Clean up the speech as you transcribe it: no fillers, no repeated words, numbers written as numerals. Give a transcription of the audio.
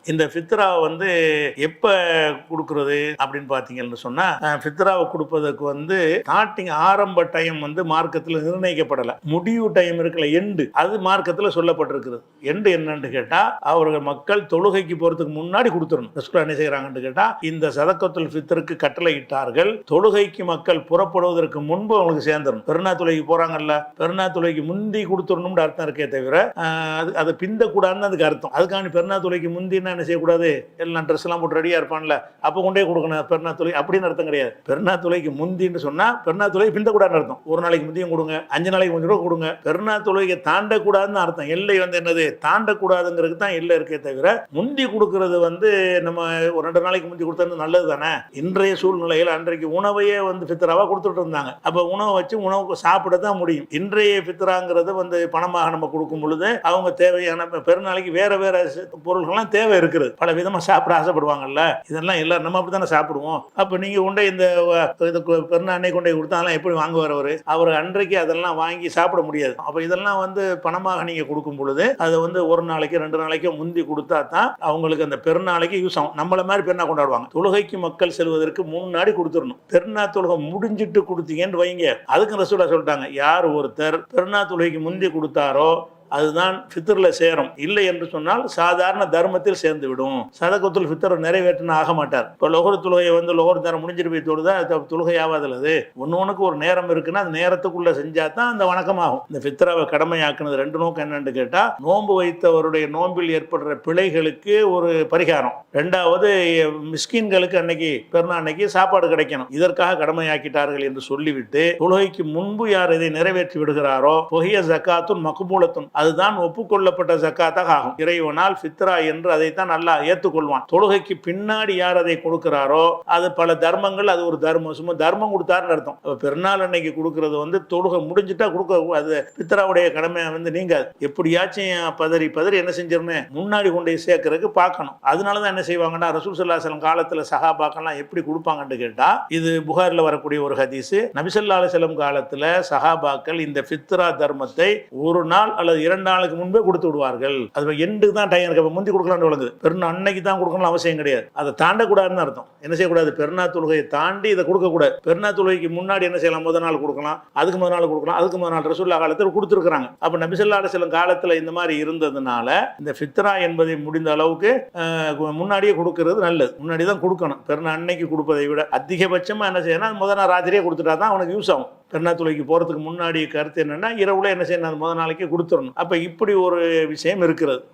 இந்த ஃபித்ராவை வந்து எப்ப கொடுக்கறது அப்படின்னு பாத்தீங்கன்னு சொன்னா, ஃபித்ராவை கொடுப்பதற்கு வந்து ஸ்டார்டிங் ஆரம்ப டைம் வந்து மார்க்கத்தில் நிர்ணயிக்கப்படலை. முடிவு டைம் இருக்குல்ல, எண்டு, அது மார்க்கத்தில் சொல்லப்பட்டிருக்கிறது. எண்டு என்னன்னு கேட்டா, அவர்கள் மக்கள் தொழுகைக்கு போறதுக்கு முன்னாடி கொடுத்துடணும். ரசூலுல்லாஹ் என்ன செய்யறாங்கன்னு கேட்டா, இந்த சதக்கத்துல் ஃபித்ருக்கு கட்டளை இட்டார்கள், தொழுகைக்கு மக்கள் புறப்படுவதற்கு முன்பு அவங்களுக்கு சேர்ந்துடணும். பெருநா தொழுகைக்கு போறாங்கல்ல, பெருநா தொழுகைக்கு முந்தி கொடுத்துடணும்னு அர்த்தம் இருக்கே தவிர அது பிந்த கூடாதுன்னு அதுக்கு அர்த்தம். அதுக்காண்டி பெருநா தொழுகைக்கு முந்தினா என்ன செய்யக்கூடாது, எல்லாம் ட்ரெஸ் எல்லாம் போட்டு ரெடியா இருப்பான்ல, அப்ப கொண்டே கொடுக்கணும் பெருநா தொழுகை அப்படின்னு அர்த்தம் கிடையாது. பெருநா தொழுகைக்கு முந்தின்னு சொன்னா பெருநா தொழுகை பிந்த கூடாதுன்னு அர்த்தம். ஒரு நாளைக்கு முந்தியும் கொடுங்க, 5 நாளைக்கு முந்தி கூட கொடுங்க. பெருநா தொழுகையை தாண்டக்கூடாதுன்னு அர்த்தம். எல்லை வந்து என்னது, தாண்டக்கூடாதுங்கிறது தான் எல்லை இருக்கே தவிர முந்தி கொடுக்கறது வந்து நம்ம ஒரு 2 நாளைக்கு முந்தி கொடுத்தது நல்லது தானே. இன்றைய சூழ்நிலையில் அன்றைக்கு உணவையே வந்து ஃபித்ராவா கொடுத்துட்டு இருந்தாங்க. அப்ப உணவை வச்சு உணவுக்கு சாப்பிட தான் முடியும். இன்றைய ஃபித்ராங்கிறது வந்து பணமாக நம்ம கொடுக்கும் பொழுது அவங்க தேவையான பெருநாளைக்கு வேற வேற பொருள்கள்லாம் தேவை இருக்குது. பல விதமா சாப்பிட ஆசைப்படுவாங்கல்ல, இதெல்லாம் எல்லாரும் நம்ம அப்படித்தானே சாப்பிடுவோம். அப்ப நீங்க கொண்டே இந்த பெருநாள் அன்னைக்கு கொண்டே கொடுத்தாலும் எப்படி வாங்குவார் அவர் அன்றைக்கு அதெல்லாம் வாங்கி சாப்பிட முடியாது. அப்ப இதெல்லாம் வந்து பணமாக நீங்க கொடுக்கும் பொழுது அதை வந்து ஒரு நாளைக்கு 2 நாளைக்கு முந்தி கொடுத்தா தான் அவங்களுக்கு அந்த பெருநாளைக்கு யூஸ் ஆகும். நம்மள மாதிரி பெருநாள் கொண்டாடுவாங்க. தொழுகைக்கு மக்கள் செல்வதற்கு முன்னாடி கொடுத்துடணும். பெருநா தொழுகை முடிஞ்சிட்டு கொடுத்தீங்கன்னு வைங்க, அதுக்கு ரசூலுல்லாஹ் சொல்லிட்டாங்க, யார் ஒருத்தர் பெருநா தொழுகைக்கு முந்தி கொடுத்தாரோ அதுதான் ஃபித்ர்ல சேரும். இல்லை என்று சொன்னால் சாதாரண தர்மத்தில் சேர்ந்து விடும். சதகத்துல் ஃபித்ர் நிறைவேற்றின ஆக மாட்டார். இப்போ லொஹர் தொழுகையை வந்து லொஹர் நேரம் முடிஞ்சிட்டு போய் தொழுதா தொழுகை ஆகாதுல்ல. அது ஒன்னொன்னுக்கு ஒரு நேரம் இருக்குன்னா அந்த நேரத்துக்குள்ள செஞ்சா தான் அந்த வணக்கமாகும். இந்த ஃபித்ராவை கடமையாக்குனது 2 நோக்கம் என்னன்னு கேட்டா, நோன்பு வைத்தவருடைய நோன்பில் ஏற்படுற பிழைகளுக்கு ஒரு பரிகாரம், 2வது மிஸ்கின்களுக்கு அன்னைக்கு பெருநாள் அன்னைக்கு சாப்பாடு கிடைக்கணும், இதற்காக கடமையாக்கிட்டார்கள் என்று சொல்லிவிட்டு தொழுகைக்கு முன்பு யார் இதை நிறைவேற்றி விடுகிறாரோ பொஹிய ஜக்காத்துன் மக்பூலத்துன், அதுதான் ஒப்புக்கொள்ளப்பட்ட ஜக்காத்தாக ஆகும். இறைவனால் ஃபித்ரா என்று அதைத்தான் அல்லாஹ் ஏற்றுக்கொள்வான். தொழுகைக்கு பின்னாடி யார் அதை கொடுக்கிறாரோ அது பல தர்மங்கள், அது ஒரு தர்மம், சும்மா தர்மம் கொடுத்தாருன்னு அர்த்தம். பெருநாள் அன்னைக்கு கொடுக்கறது வந்து தொழுகை முடிஞ்சுட்டா கொடுக்க, அது ஃபித்ராவுடைய கடமை வந்து நீங்க எப்படியாச்சும் பதறி என்ன செஞ்சிடணும், முன்னாடி கொண்டு சேர்க்கறதுக்கு பார்க்கணும். அதனாலதான் என்ன செய்வாங்கன்னா, ரசூல் ஸல்லல்லாஹு அலைஹி வஸல்லம் காலத்துல சஹாபாக்கெல்லாம் எப்படி கொடுப்பாங்கன்னு கேட்டா, இது புகாரில் வரக்கூடிய ஒரு ஹதீஸ். நபி ஸல்லல்லாஹு அலைஹி வஸல்லம் காலத்துல சஹாபாக்கள் இந்த ஃபித்ரா தர்மத்தை ஒரு நாள் அல்லது 2 நாளுக்கு முன்பே கொடுத்து விடுவார்கள். அது எண்டுக்கு தான் டைம் இருக்கு. முந்தி கொடுக்கலாம்னு வழங்குது. பெருநாள் அன்னைக்கு தான் கொடுக்கணும் அவசியம் கிடையாது. அதை தாண்டக்கூடாதுன்னு அர்த்தம். என்ன செய்யக்கூடாது, பெருநாள் தொழுகையை தாண்டி இதை கொடுக்கக்கூடாது. பெருநாள் தொழுகைக்கு முன்னாடி என்ன செய்யலாம், முதல் நாள் கொடுக்கலாம், அதுக்கு முதல் நாள் கொடுக்கலாம், அதுக்கு முதல் நாள் ரசூலுல்லாஹ் காலத்தில் கொடுத்துருக்காங்க. அப்ப நபி ஸல்லல்லாஹு அலைஹி வஸல்லம் காலத்தில் இந்த மாதிரி இருந்ததுனால இந்த ஃபித்ரா என்பதை முடிந்த அளவுக்கு முன்னாடியே கொடுக்கிறது நல்லது. முன்னாடி தான் கொடுக்கணும். பெருநாள் அன்னைக்கு கொடுப்பதை விட அதிகபட்சமா என்ன செய்யணும், முதல் நாள் ராத்திரியே கொடுத்துட்டா தான் அவனுக்கு யூஸ் ஆகும். பெருநாள் தொழுகைக்கு போறதுக்கு முன்னாடி கருத்து என்னன்னா, இரவுல என்ன செய்யணும், முதல் நாளைக்கு கொடுத்துடணும். அப்ப இப்படி ஒரு விஷயம் இருக்கிறது.